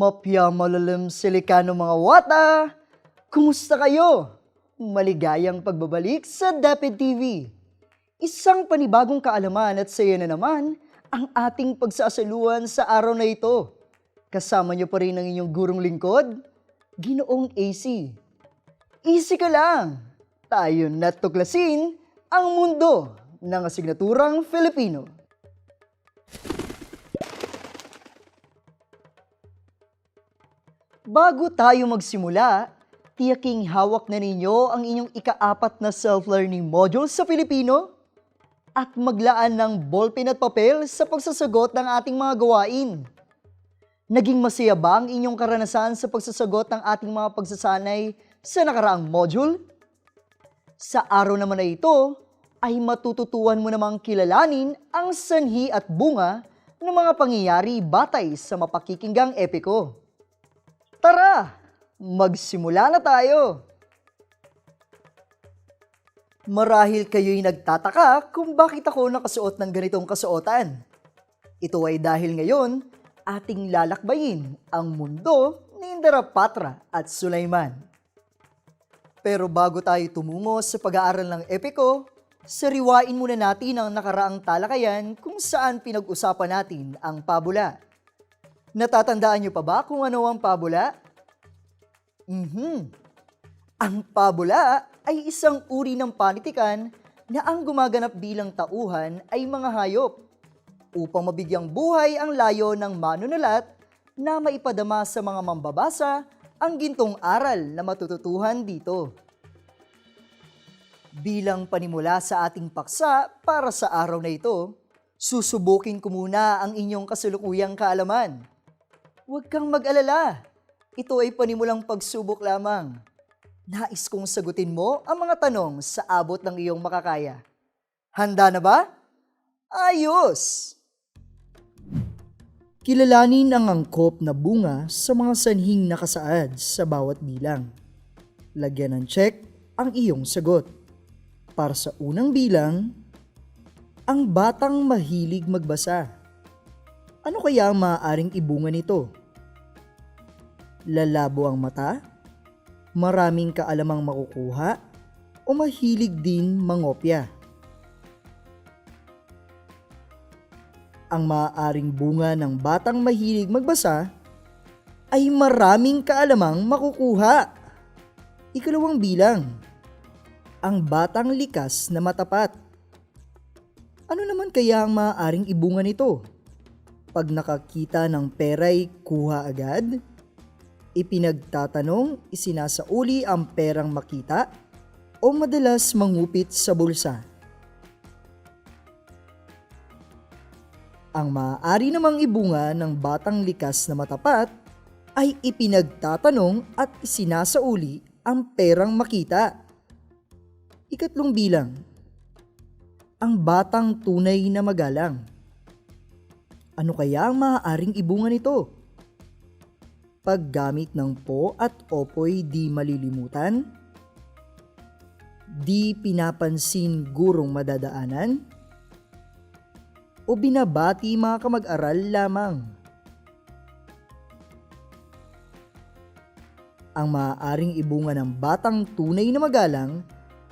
Mapya malalim silikano mga wata! Kumusta kayo? Maligayang pagbabalik sa Dapit TV. Isang panibagong kaalaman at saya na naman ang ating pagsasaluhan sa araw na ito. Kasama niyo pa rin ang inyong gurong lingkod, Ginoong AC. Easy ka lang! Tayo natuklasin ang mundo ng asignaturang Filipino. Bago tayo magsimula, tiyaking hawak na ninyo ang inyong ika-4 na self-learning module sa Filipino at maglaan ng ballpen at papel sa pagsasagot ng ating mga gawain. Naging masaya ba ang inyong karanasan sa pagsasagot ng ating mga pagsasanay sa nakaraang module? Sa araw naman na ito, ay matututuhan mo namang kilalanin ang sanhi at bunga ng mga pangyayari batay sa mapakikinggang epiko. Tara, magsimula na tayo! Marahil kayo'y nagtataka kung bakit ako nakasuot ng ganitong kasuotan. Ito ay dahil ngayon, ating lalakbayin ang mundo ni Indarapatra at Sulaiman. Pero bago tayo tumungo sa pag-aaral ng epiko, sariwain muna natin ang nakaraang talakayan kung saan pinag-usapan natin ang pabula. Natatandaan niyo pa ba kung ano ang pabula? Ang pabula ay isang uri ng panitikan na ang gumaganap bilang tauhan ay mga hayop upang mabigyang buhay ang layo ng manunulat na maipadama sa mga mambabasa ang gintong aral na matututuhan dito. Bilang panimula sa ating paksa para sa araw na ito, susubukin ko muna ang inyong kasalukuyang kaalaman. Huwag kang mag-alala. Ito ay panimulang pagsubok lamang. Nais kong sagutin mo ang mga tanong sa abot ng iyong makakaya. Handa na ba? Ayos! Kilalanin ang angkop na bunga sa mga sanhing nakasaad sa bawat bilang. Lagyan ng check ang iyong sagot. Para sa unang bilang, ang batang mahilig magbasa. Ano kaya ang maaaring ibunga nito? Lalabo ang mata, maraming kaalamang makukuha, o mahilig din mangopya. Ang maaaring bunga ng batang mahilig magbasa ay maraming kaalamang makukuha. Ikalawang bilang, ang batang likas na matapat. Ano naman kaya ang maaaring ibunga nito? Pag nakakita ng peray, kuha agad? Ipinagtatanong, isinasauli ang perang makita o madalas mangupit sa bulsa. Ang maaari namang ibunga ng batang likas na matapat ay ipinagtatanong at isinasauli ang perang makita. Ikatlong bilang, ang batang tunay na magalang. Ano kaya ang maaaring ibunga nito? Paggamit ng po at opo'y di malilimutan, di pinapansin gurong madadaanan, o binabati mga kamag-aral lamang. Ang maaaring ibunga ng batang tunay na magalang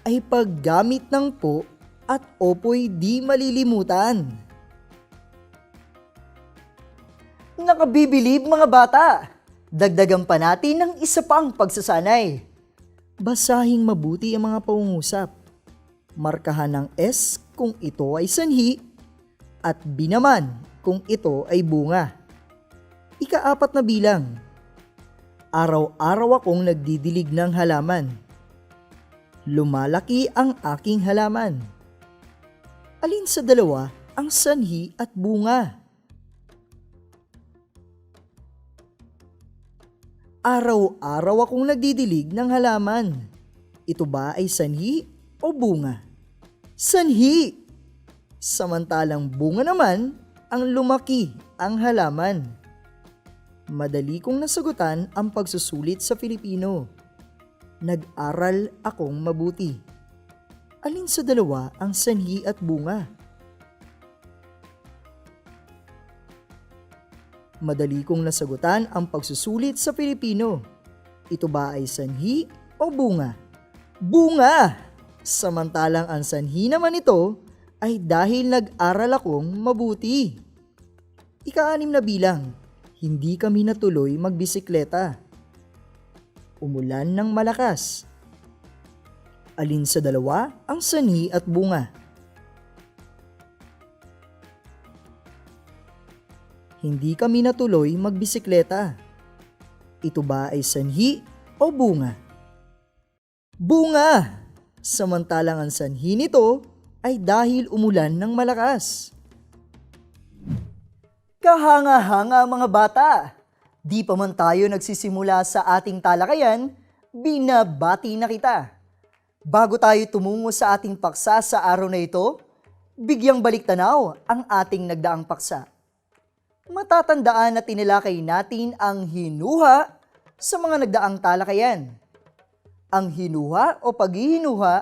ay paggamit ng po at opo'y di malilimutan. Nakabibilib mga bata! Dagdagan pa natin ng isa pang pagsasanay. Basahing mabuti ang mga pangungusap. Markahan ng S kung ito ay sanhi at B naman kung ito ay bunga. Ika-4 na bilang. Araw-araw akong nagdidilig ng halaman. Lumalaki ang aking halaman. Alin sa dalawa ang sanhi at bunga? Araw-araw akong nagdidilig ng halaman. Ito ba ay sanhi o bunga? Sanhi! Samantalang bunga naman ang lumaki ang halaman. Madali kong nasagutan ang pagsusulit sa Filipino. Nag-aral akong mabuti. Alin sa dalawa ang sanhi at bunga? Madali kong nasagutan ang pagsusulit sa Filipino. Ito ba ay sanhi o bunga? Bunga! Samantalang ang sanhi naman ito ay dahil nag-aral akong mabuti. Ika-6 na bilang, hindi kami natuloy magbisikleta. Umulan ng malakas. Alin sa dalawa ang sanhi at bunga? Hindi kami natuloy magbisikleta. Ito ba ay sanhi o bunga? Bunga! Samantalang ang sanhi nito ay dahil umulan ng malakas. Kahanga-hanga mga bata! Di pa man tayo nagsisimula sa ating talakayan, binabati na kita. Bago tayo tumungo sa ating paksa sa araw na ito, bigyang baliktanaw ang ating nagdaang paksa. Matatandaan na tinilakay natin ang hinuha sa mga nagdaang talakayan. Ang hinuha o paghihinuha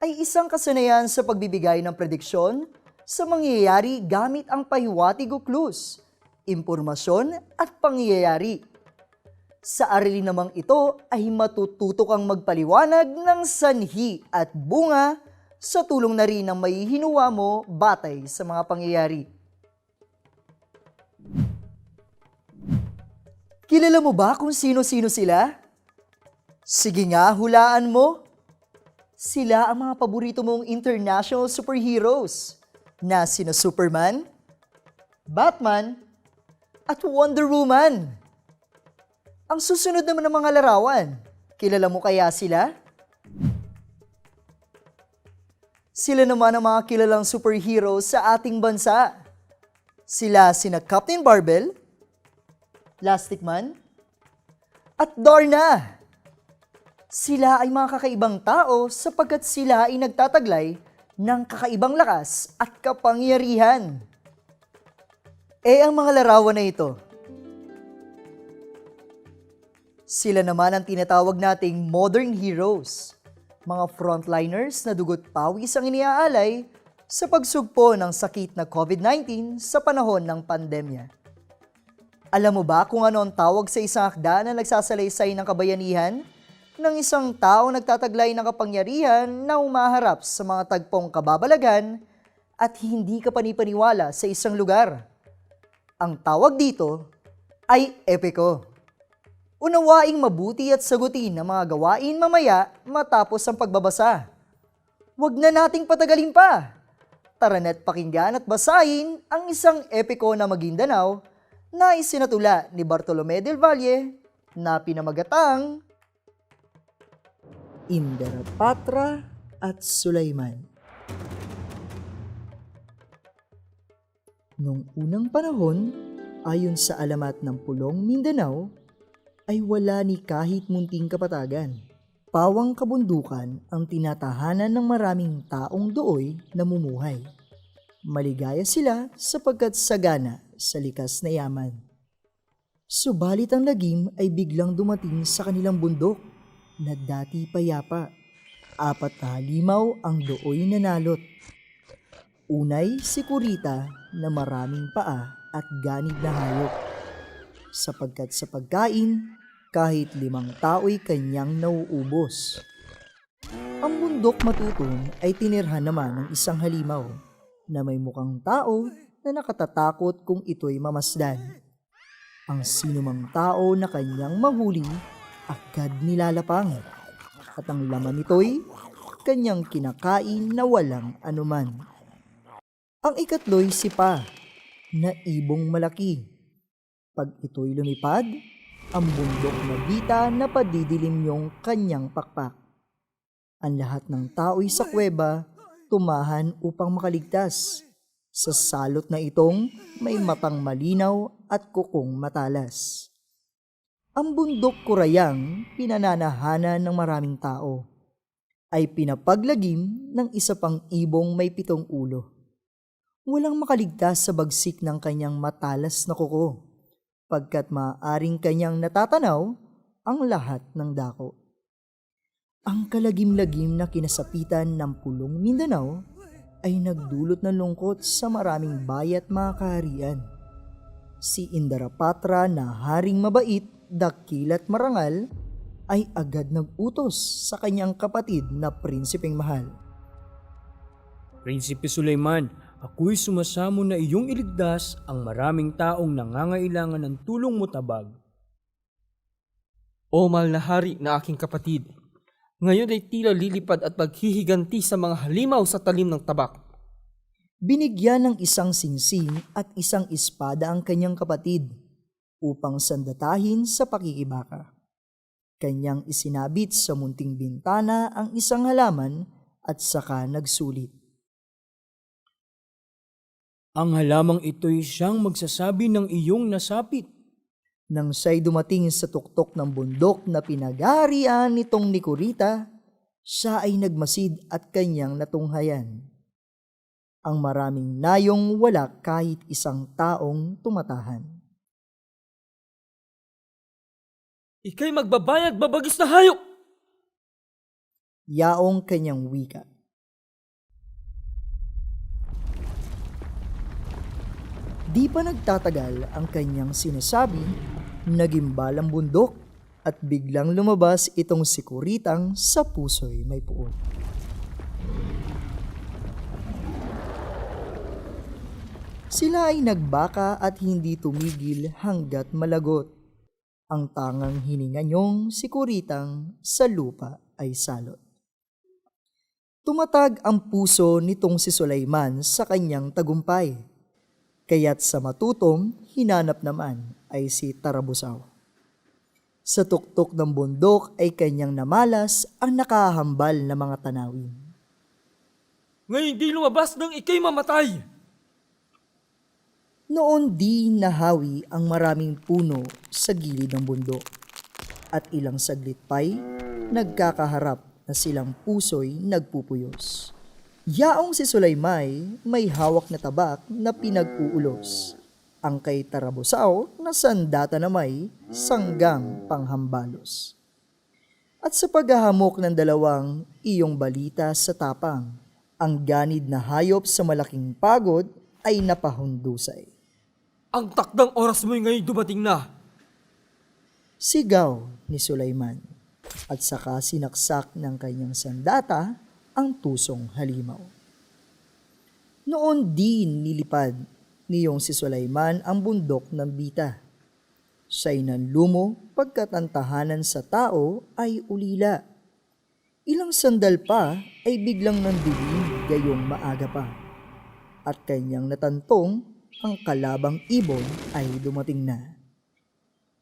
ay isang kasanayan sa pagbibigay ng prediksyon sa mangyayari gamit ang pahiwatig o clues, impormasyon at pangyayari. Sa aralin namang ito ay matututo kang magpaliwanag ng sanhi at bunga sa tulong na rin ng maihinuha mo batay sa mga pangyayari. Kilala mo ba kung sino-sino sila? Sige nga, hulaan mo. Sila ang mga paborito mong international superheroes na sina Superman, Batman, at Wonder Woman. Ang susunod naman ng mga larawan, kilala mo kaya sila? Sila naman ang mga kilalang superheroes sa ating bansa. Sila sina Captain Barbell, Plastic Man, at Darna. Sila ay mga kakaibang tao sapagkat sila ay nagtataglay ng kakaibang lakas at kapangyarihan. Ang mga larawan na ito, sila naman ang tinatawag nating modern heroes, mga frontliners na dugot pawis ang iniaalay sa pagsugpo ng sakit na COVID-19 sa panahon ng pandemya. Alam mo ba kung ano ang tawag sa isang akda na nagsasalaysay ng kabayanihan ng isang tao nagtataglay ng kapangyarihan na umaharap sa mga tagpong kababalagan at hindi ka panipaniwala sa isang lugar? Ang tawag dito ay epiko. Unawaing mabuti at sagutin ang mga gawain mamaya matapos ang pagbabasa. Huwag na nating patagalin pa. Tara na't pakinggan at basahin ang isang epiko na Maguindanao na isinatula ni Bartolome del Valle na pinamagatang Indarapatra at Sulaiman. Noong unang panahon, ayon sa alamat ng Pulong Mindanao, ay wala ni kahit munting kapatagan. Pawang kabundukan ang tinatahanan ng maraming taong dooy namumuhay. Maligaya sila sapagkat sagana sa likas na yaman. Subalit ang lagim ay biglang dumating sa kanilang bundok na dati payapa. 4 na halimaw ang dooy nanalot. Unay si Kurita na maraming paa at ganid na hayop. Sapagkat sa pagkain, kahit 5 tao'y kanyang nauubos. Ang bundok matutom ay tinirhan naman ng isang halimaw na may mukhang tao na nakatatakot kung ito'y mamasdan. Ang sinumang tao na kanyang mahuli, agad nilalapang, at ang laman nito'y kanyang kinakain na walang anuman. Ang ikatlo'y si Pa, na ibong malaki. Pag ito'y lumipad, ang bundok na bita na padidilim yung kanyang pakpak. Ang lahat ng tao'y sa kuweba tumahan upang makaligtas. Sa salot na itong may matang malinaw at kukong matalas. Ang bundok kurayang pinananahanan ng maraming tao ay pinapaglagim ng isa pang ibong may 7 ulo. Walang makaligtas sa bagsik ng kanyang matalas na kuko, pagkat maaaring kanyang natatanaw ang lahat ng dako. Ang kalagim-lagim na kinasapitan ng Pulong Mindanao ay nagdulot ng lungkot sa maraming bayat mga kaharian. Si Indarapatra na haring mabait, dakil at marangal ay agad nag-utos sa kanyang kapatid na prinsipeng mahal. Prinsipe Sulaiman, ako'y sumasamo na iyong iligtas ang maraming taong nangangailangan ng tulong mo, tabag. O mahal na hari na aking kapatid, ngayon ay tila lilipad at maghihiganti sa mga halimaw sa talim ng tabak. Binigyan ng isang singsing at isang espada ang kanyang kapatid upang sandatahin sa pakikibaka. Kanyang isinabit sa munting bintana ang isang halaman at saka nagsulit. Ang halamang ito'y siyang magsasabi ng iyong nasapit. Nang siya'y dumating sa tuktok ng bundok na pinag-aarian nitong ni Kurita, siya ay nagmasid at kanyang natunghayan. Ang maraming nayong wala kahit isang taong tumatahan. Ika'y magbabayag babagis na hayop! Yaong kanyang wika. Di pa nagtatagal ang kanyang sinasabi, nagimbal ang bundok at biglang lumabas itong si Kuritang sa puso'y may puot. Sila ay nagbaka at hindi tumigil hanggat malagot. Ang tangang hininga niyong si Kuritang sa lupa ay salot. Tumatag ang puso nitong si Sulaiman sa kanyang tagumpay. Kaya't sa matutong hinanap naman ay si Tarabusaw. Sa tuktok ng bundok ay kanyang namalas ang nakahambal na mga tanawin. Ngayon di lumabas nang ika'y mamatay! Noon di nahawi ang maraming puno sa gilid ng bundok at ilang saglit pa'y nagkakaharap na silang puso'y nagpupuyos. Yaong si Sulaymay may hawak na tabak na pinag-uulos. Ang kay Tarabusaw na sandata na may sanggang panghambalos. At sa paghahamok ng dalawang iyong balita sa tapang, ang ganid na hayop sa malaking pagod ay napahundusay. Ang takdang oras mo'y ngayon dumating na! Sigaw ni Sulaiman at saka sinaksak ng kanyang sandata ang tusong halimaw. Noon din nilipad niyong si Sulaiman ang bundok ng Bita. Siya'y nanlumo pagkat ang tahanan sa tao ay ulila. Ilang sandal pa ay biglang nandilim gayong maaga pa. At kanyang natantong ang kalabang ibon ay dumating na.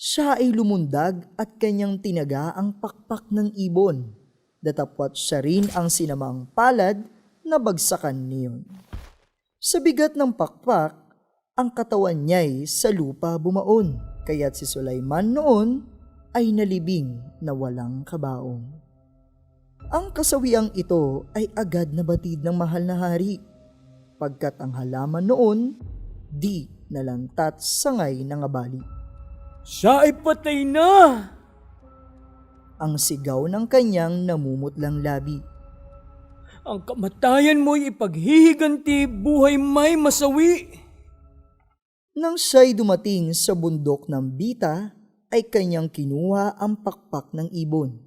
Siya ay lumundag at kanyang tinaga ang pakpak ng ibon. Datapwat siya rin ang sinamang palad na bagsakan niyon. Sa bigat ng pakpak, ang katawan niya'y sa lupa bumaon, kaya't si Sulaiman noon ay nalibing na walang kabaong. Ang kasawiang ito ay agad na batid ng mahal na hari, pagkat ang halaman noon di nalantat sangay ng abali. Siya ay patay na! Ang sigaw ng kanyang namumutlang labi. Ang kamatayan mo'y ipaghihiganti, buhay may masawi. Nang siya'y dumating sa bundok ng Bita, ay kanyang kinuha ang pakpak ng ibon.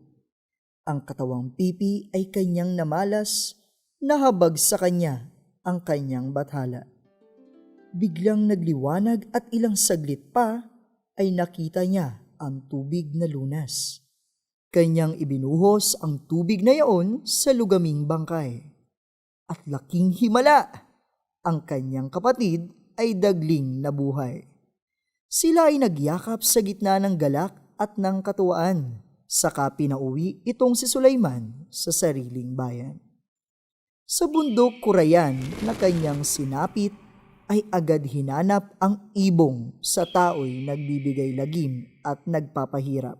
Ang katawang pipi ay kanyang namalas, nahabag sa kanya ang kanyang bathala. Biglang nagliwanag at ilang saglit pa ay nakita niya ang tubig na lunas. Kanyang ibinuhos ang tubig na yaon sa lugaming bangkay. At laking himala, ang kanyang kapatid ay dagling nabuhay. Sila ay nagyakap sa gitna ng galak at ng katuwaan, saka pinauwi itong si Sulaiman sa sariling bayan. Sa bundok Kurayan na kanyang sinapit, ay agad hinanap ang ibong sa tao'y nagbibigay lagim at nagpapahirap.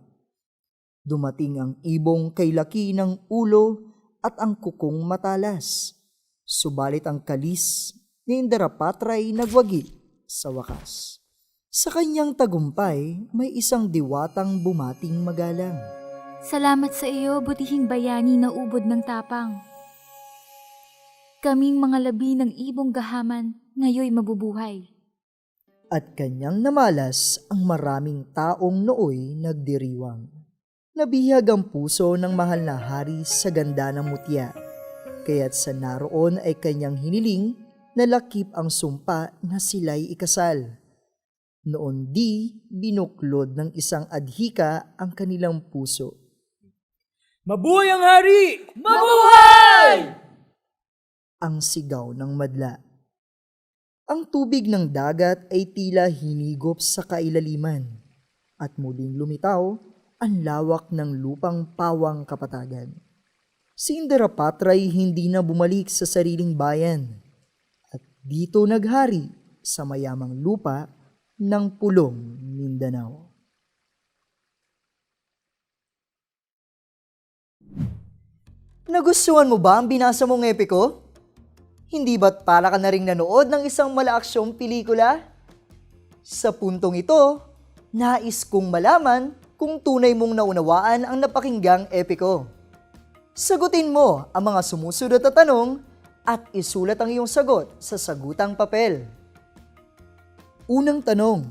Dumating ang ibong kay laki ng ulo at ang kukong matalas. Subalit ang kalis ni Indarapatra ay nagwagi sa wakas. Sa kanyang tagumpay, may isang diwatang bumating magalang. Salamat sa iyo, butihing bayani na ubod ng tapang. Kaming mga labi ng ibong gahaman, ngayoy mabubuhay. at kanyang namalas ang maraming taong nooy nagdiriwang. Nabihag ang puso ng mahal na hari sa ganda ng mutya, kaya't sa naroon ay kanyang hiniling na lakip ang sumpa na sila'y ikasal. Noon di binuklod ng isang adhika ang kanilang puso. Mabuhay ang hari! Mabuhay! Ang sigaw ng madla. Ang tubig ng dagat ay tila hinigop sa kailaliman at muling lumitaw ang lawak ng lupang pawang kapatagan. Si Indarapatra ay hindi na bumalik sa sariling bayan at dito naghari sa mayamang lupa ng Pulong Mindanao. Nagustuhan mo ba ang binasa mong epiko? Hindi ba't para ka na ring nanood ng isang malaaksyong pelikula? Sa puntong ito, nais kong malaman kung tunay mong naunawaan ang napakinggang epiko. Sagutin mo ang mga sumusunod na tanong at isulat ang iyong sagot sa sagutang papel. Unang tanong,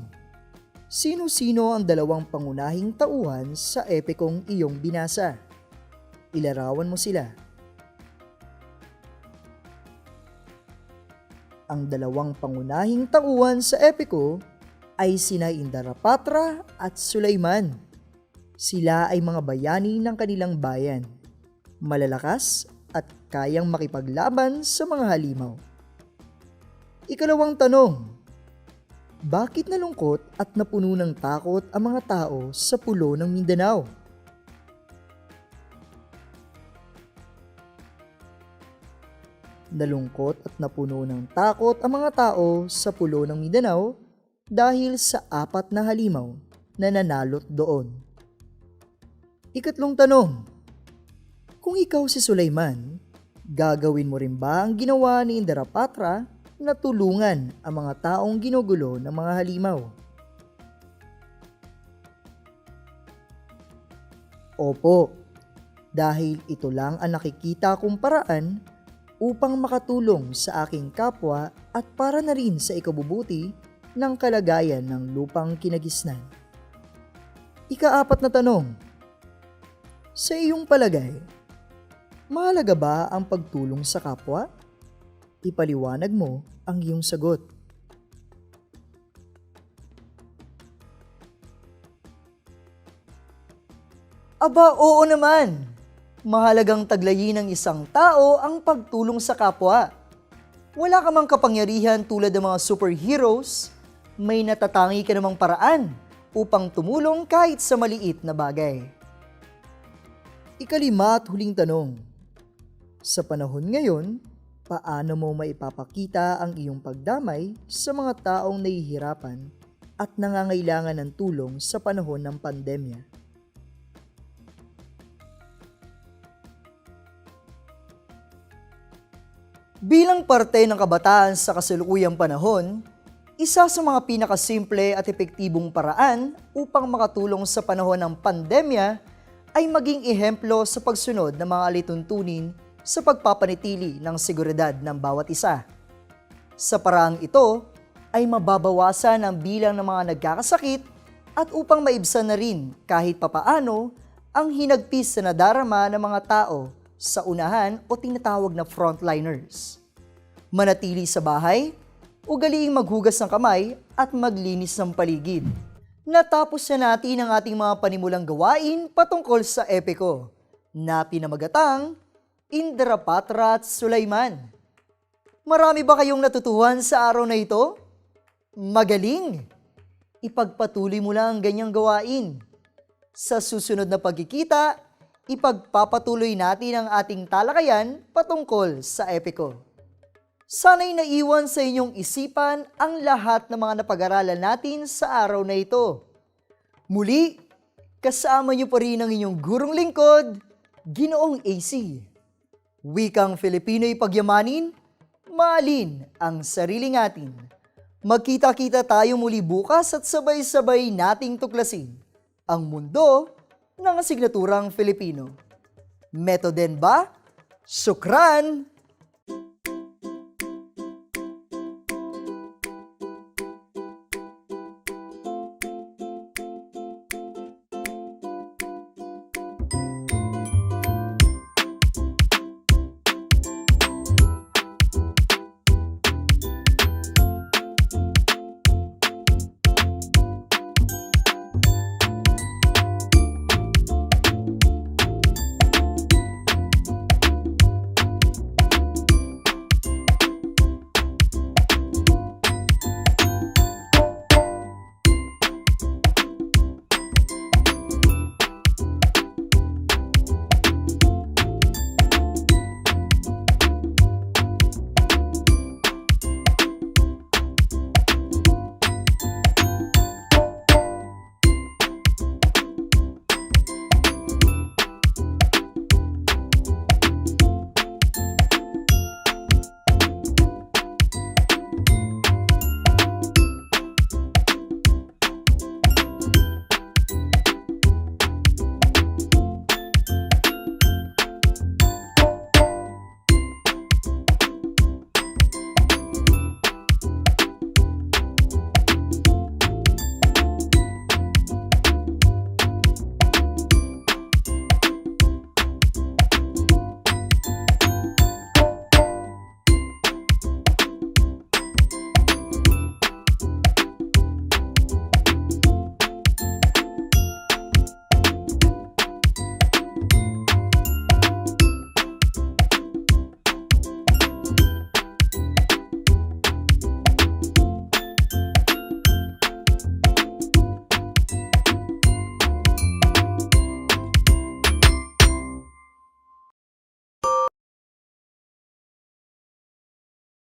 sino-sino ang dalawang pangunahing tauhan sa epikong iyong binasa? Ilarawan mo sila. Ang dalawang pangunahing tauhan sa epiko ay sina Indarapatra at Sulaiman. Sila ay mga bayani ng kanilang bayan, malalakas at kayang makipaglaban sa mga halimaw. Ikalawang tanong, bakit nalungkot at napuno ng takot ang mga tao sa pulo ng Mindanao? Nalungkot at napuno ng takot ang mga tao sa pulo ng Mindanao dahil sa 4 na halimaw na nanalot doon. Ikatlong tanong, kung ikaw si Sulaiman, gagawin mo rin ba ang ginawa ni Indarapatra na tulungan ang mga taong ginugulo ng mga halimaw? Opo, dahil ito lang ang nakikita kong paraan upang makatulong sa aking kapwa at para na rin sa ikabubuti ng kalagayan ng lupang kinagisnan. Ika-4 na tanong, sa iyong palagay, mahalaga ba ang pagtulong sa kapwa? Ipaliwanag mo ang iyong sagot. Aba, oo naman. Mahalagang taglayin ng isang tao ang pagtulong sa kapwa. Wala ka mang kapangyarihan tulad ng mga superheroes, may natatangi ka namang paraan upang tumulong kahit sa maliit na bagay. Ika-5 at huling tanong, sa panahon ngayon, paano mo maipapakita ang iyong pagdamay sa mga taong nahihirapan at nangangailangan ng tulong sa panahon ng pandemya? Bilang parte ng kabataan sa kasalukuyang panahon, isa sa mga pinakasimple at epektibong paraan upang makatulong sa panahon ng pandemya ay maging ehemplo sa pagsunod ng mga alituntunin sa pagpapanitili ng seguridad ng bawat isa. Sa paraang ito ay mababawasan ang bilang ng mga nagkakasakit at upang maibsan na rin kahit papaano ang hinagpis na nadarama ng mga tao sa unahan o tinatawag na frontliners. Manatili sa bahay, ugaliing maghugas ng kamay at maglinis ng paligid. Natapos na natin ang ating mga panimulang gawain patungkol sa epiko na pinamagatang Indarapatra at Sulaiman. Marami ba kayong natutuhan sa araw na ito? Magaling! Ipagpatuloy mo lang ang ganyang gawain. Sa susunod na pagkikita, ipagpapatuloy natin ang ating talakayan patungkol sa epiko. Sana'y naiwan sa inyong isipan ang lahat ng mga napag-aralan natin sa araw na ito. Muli, kasama niyo pa rin ang inyong gurong lingkod, Ginoong AC. Wikang Filipino'y pagyamanin, mahalin ang sarili natin. Magkita-kita tayo muli bukas at sabay-sabay nating tuklasin ang mundo ng asignaturang Filipino. Metoden ba? Syukran!